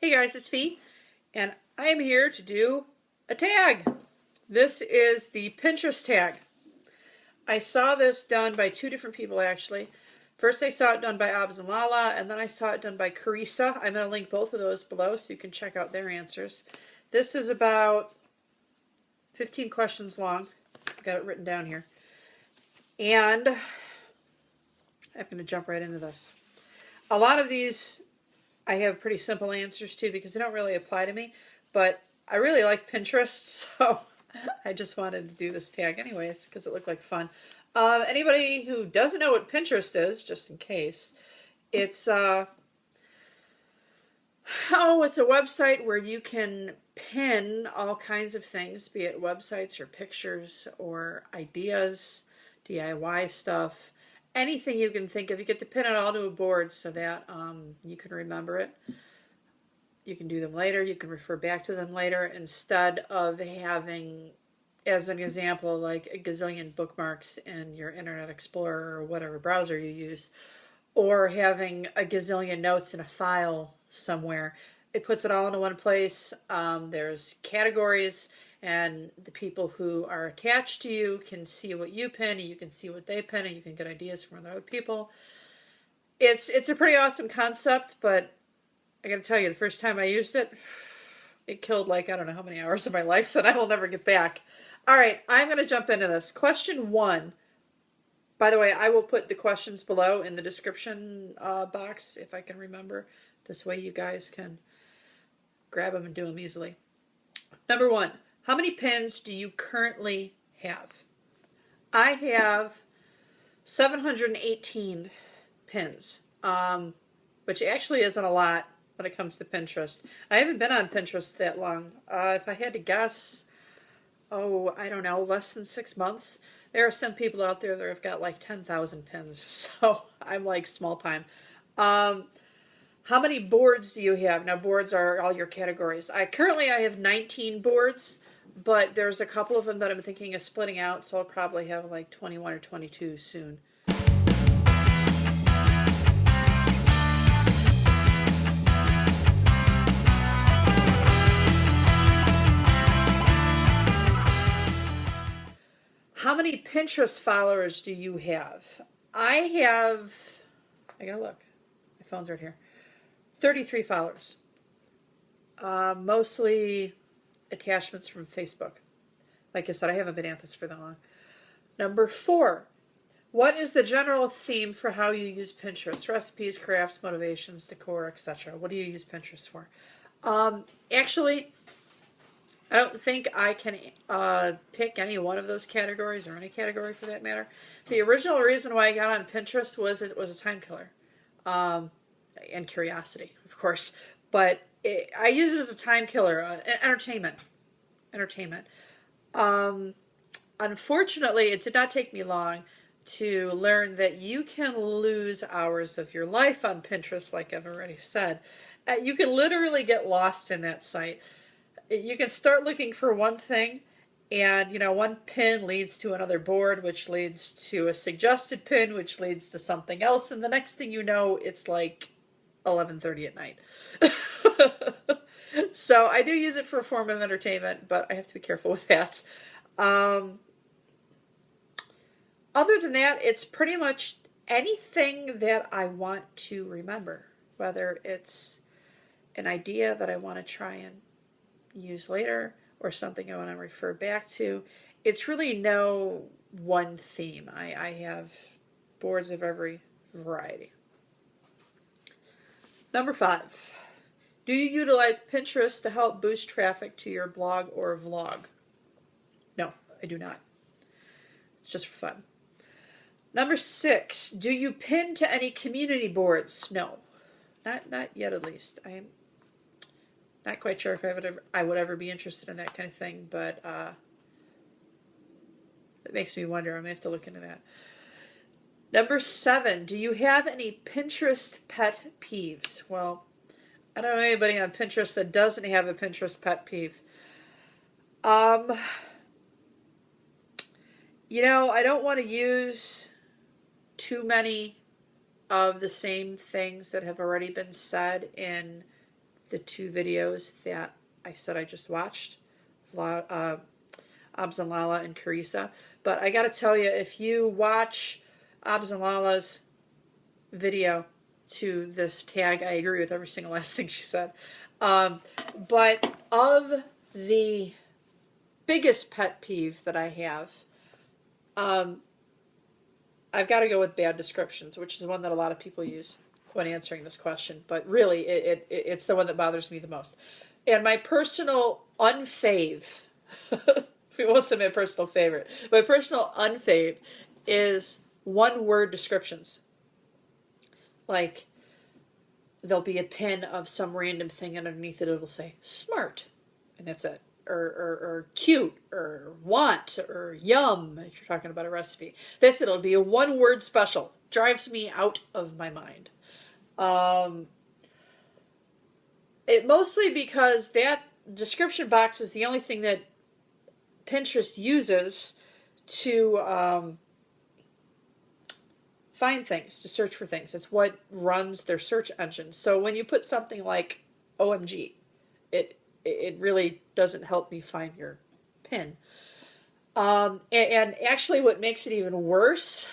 Hey guys, it's Fee, and I am here to do a tag. This is the Pinterest tag. I saw this done by two different people actually. First I saw it done by Abs and Lala, and then I saw it done by Carissa. I'm going to link both of those below so you can check out their answers. This is about 15 questions long. I've got it written down here. And I'm going to jump right into this. A lot of these I have pretty simple answers to because they don't really apply to me, but I really like Pinterest, so I just wanted to do this tag anyways because it looked like fun. Anybody who doesn't know what Pinterest is, just in case, it's a website where you can pin all kinds of things, be it websites or pictures or ideas, DIY stuff. Anything you can think of, you get to pin it all to a board so that you can remember it. You can do them later. You can refer back to them later instead of having, as an example, like a gazillion bookmarks in your Internet Explorer or whatever browser you use, or having a gazillion notes in a file somewhere. It puts it all into one place. There's categories, and the people who are attached to you can see what you pin, and you can see what they pin, and you can get ideas from other people. It's a pretty awesome concept, but I gotta tell you, the first time I used it, it killed like, I don't know how many hours of my life that I will never get back. All right, I'm gonna jump into this. Question 1. By the way, I will put the questions below in the description box if I can remember. This way you guys can grab them and do them easily. Number 1. How many pins do you currently have? I have 718 pins, which actually isn't a lot when it comes to Pinterest. I haven't been on Pinterest that long. If I had to guess, I don't know, less than 6 months. There are some people out there that have got like 10,000 pins, so I'm like small time. How many boards do you have? Now, boards are all your categories. I have 19 boards, but there's a couple of them that I'm thinking of splitting out, so I'll probably have like 21 or 22 soon. How many Pinterest followers do you have? I gotta look. My phone's right here. 33 followers. Mostly attachments from Facebook. Like I said, I haven't been at this for that long. Number 4. What is the general theme for how you use Pinterest? Recipes, crafts, motivations, decor, etc. What do you use Pinterest for? Actually, I don't think I can pick any one of those categories or any category for that matter. The original reason why I got on Pinterest was it was a time killer. And curiosity, of course. But I use it as a time killer, entertainment. Unfortunately, it did not take me long to learn that you can lose hours of your life on Pinterest, like I've already said. You can literally get lost in that site. You can start looking for one thing, and one pin leads to another board, which leads to a suggested pin, which leads to something else, and the next thing you know, it's like 11:30 at night. So I do use it for a form of entertainment, but I have to be careful with that. Other than that, it's pretty much anything that I want to remember, whether it's an idea that I want to try and use later or something I want to refer back to. It's really no one theme. I have boards of every variety. Number 5. Do you utilize Pinterest to help boost traffic to your blog or vlog? No, I do not. It's just for fun. Number 6. Do you pin to any community boards? No, not yet at least. I am not quite sure if I would ever be interested in that kind of thing, but it makes me wonder. I may have to look into that. Number 7, do you have any Pinterest pet peeves? Well, I don't know anybody on Pinterest that doesn't have a Pinterest pet peeve. I don't want to use too many of the same things that have already been said in the two videos that I said I just watched, Abs and Lala and Carissa. But I got to tell you, if you watch Abs and Lala's video to this tag, I agree with every single last thing she said. But of the biggest pet peeve that I have, I've got to go with bad descriptions, which is the one that a lot of people use when answering this question. But really, it's the one that bothers me the most. And my personal unfave, we won't say my personal favorite, my personal unfave is one-word descriptions. Like, there'll be a pin of some random thing, and underneath it it'll say smart, and that's it. Or cute, or want, or yum, if you're talking about a recipe. That's it. It'll be a one-word special. Drives me out of my mind. It mostly because that description box is the only thing that Pinterest uses to find things, to search for things. It's what runs their search engine. So when you put something like OMG, it really doesn't help me find your pin. And actually what makes it even worse,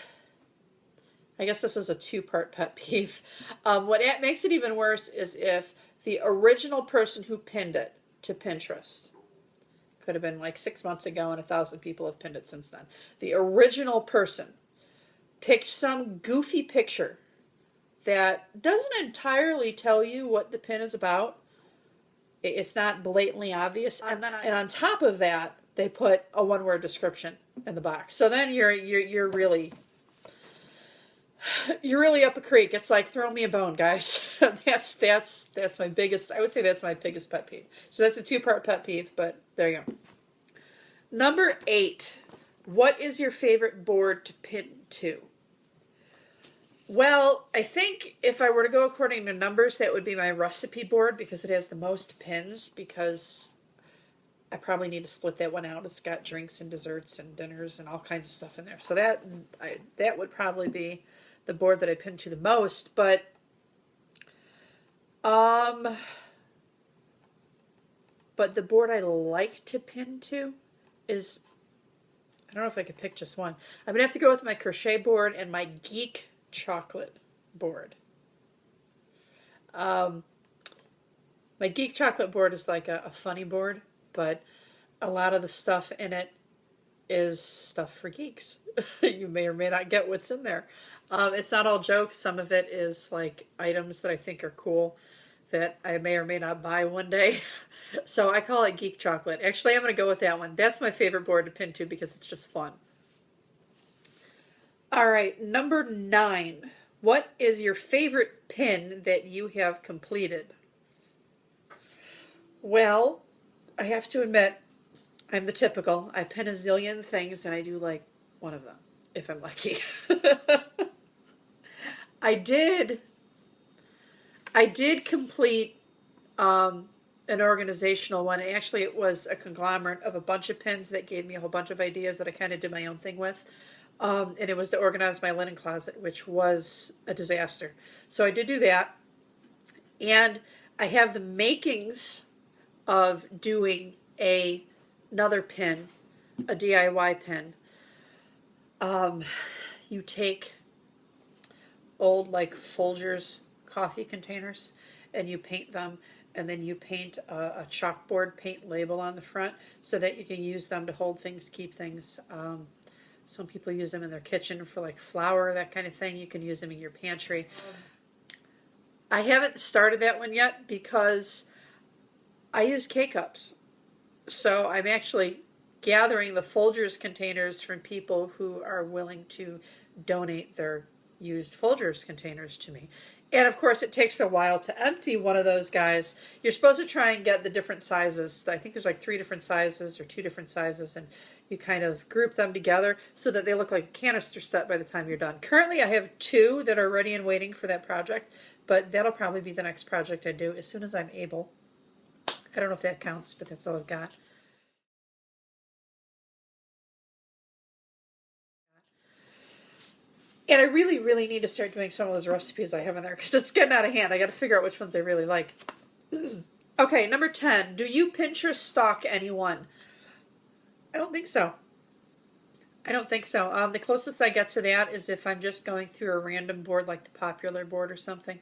I guess this is a two-part pet peeve. What makes it even worse is if the original person who pinned it to Pinterest, could have been like 6 months ago and 1,000 people have pinned it since then. The original person picked some goofy picture that doesn't entirely tell you what the pin is about. It's not blatantly obvious. And on top of that, they put a one-word description in the box. So then you're really up a creek. It's like, throw me a bone, guys. That's my biggest, I would say that's my biggest pet peeve. So that's a two-part pet peeve, but there you go. Number 8, what is your favorite board to pin to? Well, I think if I were to go according to numbers, that would be my recipe board because it has the most pins, because I probably need to split that one out. It's got drinks and desserts and dinners and all kinds of stuff in there. So that would probably be the board that I pin to the most. But the board I like to pin to is, I don't know if I could pick just one. I'm going to have to go with my crochet board and my Geek Chocolate board. My Geek Chocolate board is like a funny board, but a lot of the stuff in it is stuff for geeks. You may or may not get what's in there. It's not all jokes. Some of it is like items that I think are cool that I may or may not buy one day. So I call it Geek Chocolate. Actually, I'm going to go with that one. That's my favorite board to pin to because it's just fun. All right, number 9. What is your favorite pin that you have completed? Well, I have to admit, I'm the typical. I pin a zillion things and I do like one of them, if I'm lucky. I did complete an organizational one. Actually, it was a conglomerate of a bunch of pins that gave me a whole bunch of ideas that I kind of did my own thing with. And it was to organize my linen closet, which was a disaster. So I did do that. And I have the makings of doing another pin, a DIY pin. You take old like Folgers coffee containers and you paint them, and then you paint a chalkboard paint label on the front so that you can use them to hold things, keep things. Some people use them in their kitchen for like flour, that kind of thing. You can use them in your pantry. I haven't started that one yet because I use K-Cups. So I'm actually gathering the Folgers containers from people who are willing to donate their used Folgers containers to me. And of course it takes a while to empty one of those guys. You're supposed to try and get the different sizes. I think there's like 3 different sizes or 2 different sizes, and you kind of group them together so that they look like a canister set by the time you're done. Currently I have 2 that are ready and waiting for that project, but that'll probably be the next project I do as soon as I'm able. I don't know if that counts, but that's all I've got. And I really, really need to start doing some of those recipes I have in there because it's getting out of hand. I got to figure out which ones I really like. Okay, number 10. Do you Pinterest stalk anyone? I don't think so. I don't think so. The closest I get to that is if I'm just going through a random board like the popular board or something,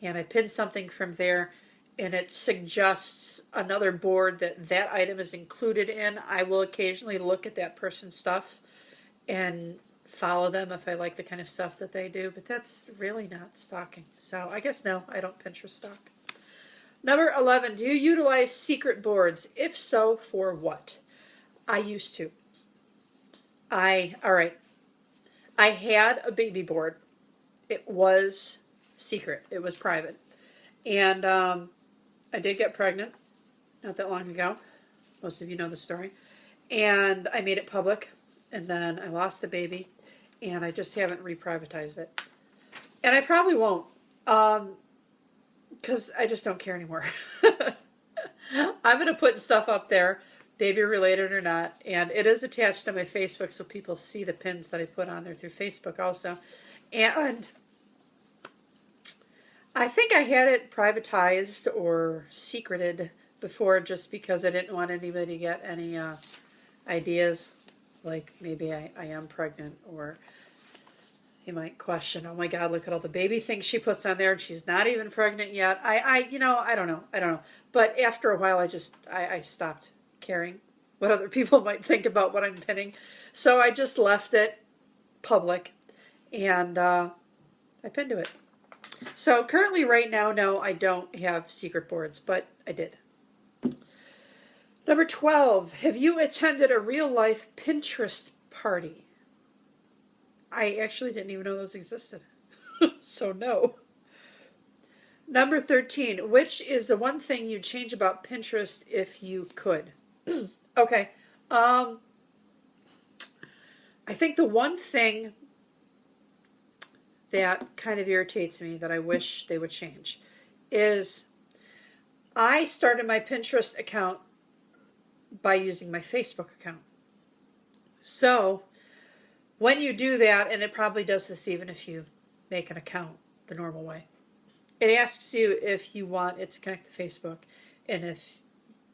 and I pin something from there and it suggests another board that that item is included in. I will occasionally look at that person's stuff and follow them if I like the kind of stuff that they do, but that's really not stalking. So I guess no, I don't Pinterest stalk. Number 11, do you utilize secret boards? If so, for what? I used to. All right. I had a baby board. It was secret. It was private. And I did get pregnant not that long ago. Most of you know the story. And I made it public. And then I lost the baby. And I just haven't reprivatized it. And I probably won't. Because I just don't care anymore. I'm going to put stuff up there, baby related or not, and it is attached to my Facebook so people see the pins that I put on there through Facebook also. And I think I had it privatized or secreted before just because I didn't want anybody to get any ideas, like maybe I am pregnant, or you might question, oh my God, look at all the baby things she puts on there and she's not even pregnant yet. I don't know. But after a while, I stopped caring what other people might think about what I'm pinning. So I just left it public and I pinned to it. So currently right now, no, I don't have secret boards, but I did. Number 12, have you attended a real life Pinterest party? I actually didn't even know those existed. So no. Number 13, which is the one thing you'd change about Pinterest if you could? Okay. I think the one thing that kind of irritates me that I wish they would change is I started my Pinterest account by using my Facebook account. So when you do that, and it probably does this even if you make an account the normal way, it asks you if you want it to connect to Facebook and if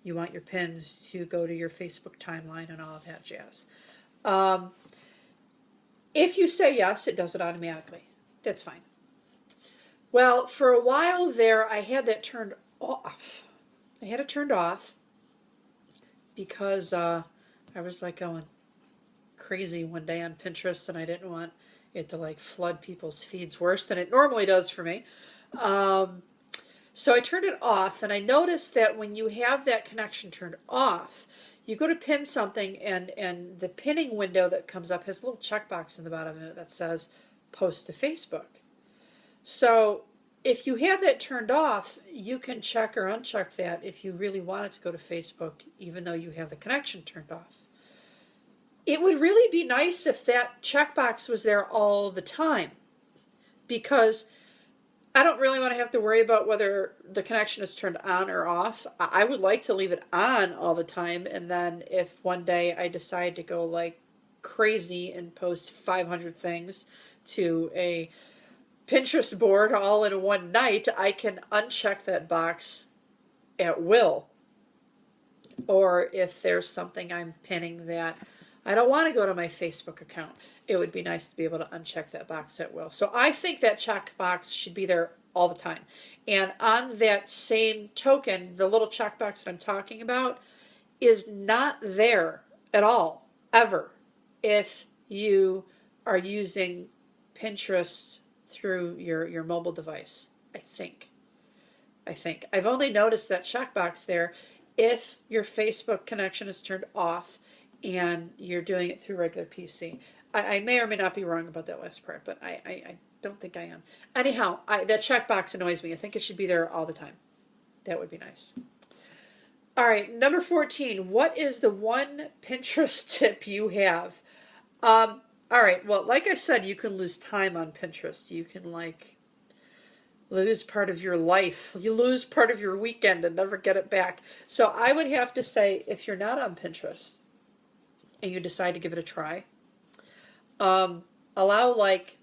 you want your pins to go to your Facebook timeline and all of that jazz. If you say yes, it does it automatically. That's fine. Well, for a while there, I had that turned off. I had it turned off because I was like going crazy one day on Pinterest and I didn't want it to like flood people's feeds worse than it normally does for me. So I turned it off, and I noticed that when you have that connection turned off, you go to pin something and the pinning window that comes up has a little checkbox in the bottom of it that says post to Facebook. So if you have that turned off, you can check or uncheck that if you really want it to go to Facebook, even though you have the connection turned off. It would really be nice if that checkbox was there all the time, because I don't really want to have to worry about whether the connection is turned on or off. I would like to leave it on all the time, and then if one day I decide to go like crazy and post 500 things to a Pinterest board all in one night, I can uncheck that box at will. Or if there's something I'm pinning that I don't want to go to my Facebook account, it would be nice to be able to uncheck that box at will. So I think that checkbox should be there all the time. And on that same token, the little checkbox that I'm talking about is not there at all, ever, if you are using Pinterest through your mobile device, I think. I've only noticed that checkbox there if your Facebook connection is turned off and you're doing it through regular PC. I may or may not be wrong about that last part, but I don't think I am. Anyhow, that checkbox annoys me. I think it should be there all the time. That would be nice. All right, number 14. What is the one Pinterest tip you have? All right, well, like I said, you can lose time on Pinterest. You can, like, lose part of your life. You lose part of your weekend and never get it back. So I would have to say, if you're not on Pinterest and you decide to give it a try, allow like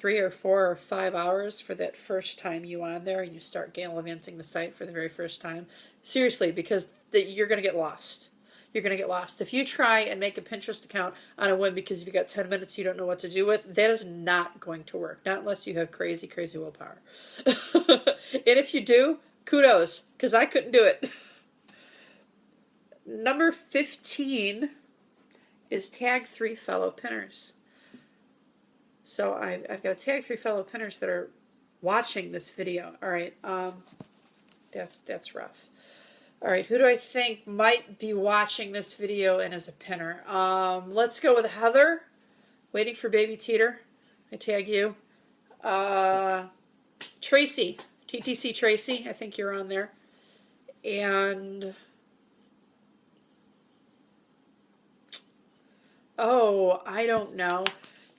3 or 4 or 5 hours for that first time you on there and you start gallivanting the site for the very first time. Seriously, because you're going to get lost. You're going to get lost. If you try and make a Pinterest account on a whim because you've got 10 minutes you don't know what to do with, that is not going to work. Not unless you have crazy, crazy willpower. And if you do, kudos, because I couldn't do it. Number 15 is tag 3 fellow pinners. So I've got to tag 3 fellow pinners that are watching this video. All right, that's rough. All right, who do I think might be watching this video and is a pinner? Let's go with Heather, waiting for baby Teeter. I tag you. Tracy, TTC Tracy, I think you're on there. And oh, I don't know.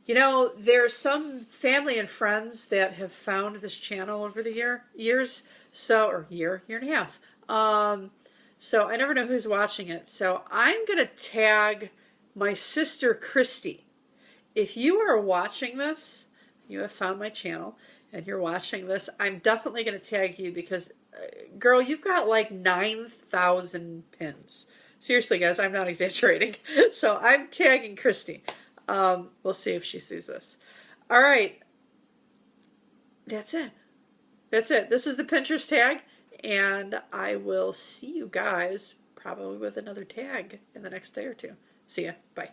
You know, there's some family and friends that have found this channel over the years, so, or year and a half. So I never know who's watching it. So I'm going to tag my sister, Christy. If you are watching this, you have found my channel, and you're watching this, I'm definitely going to tag you because, girl, you've got like 9,000 pins. Seriously, guys, I'm not exaggerating. So I'm tagging Christy. We'll see if she sees this. All right. That's it. That's it. This is the Pinterest tag, and I will see you guys probably with another tag in the next day or two. See ya. Bye.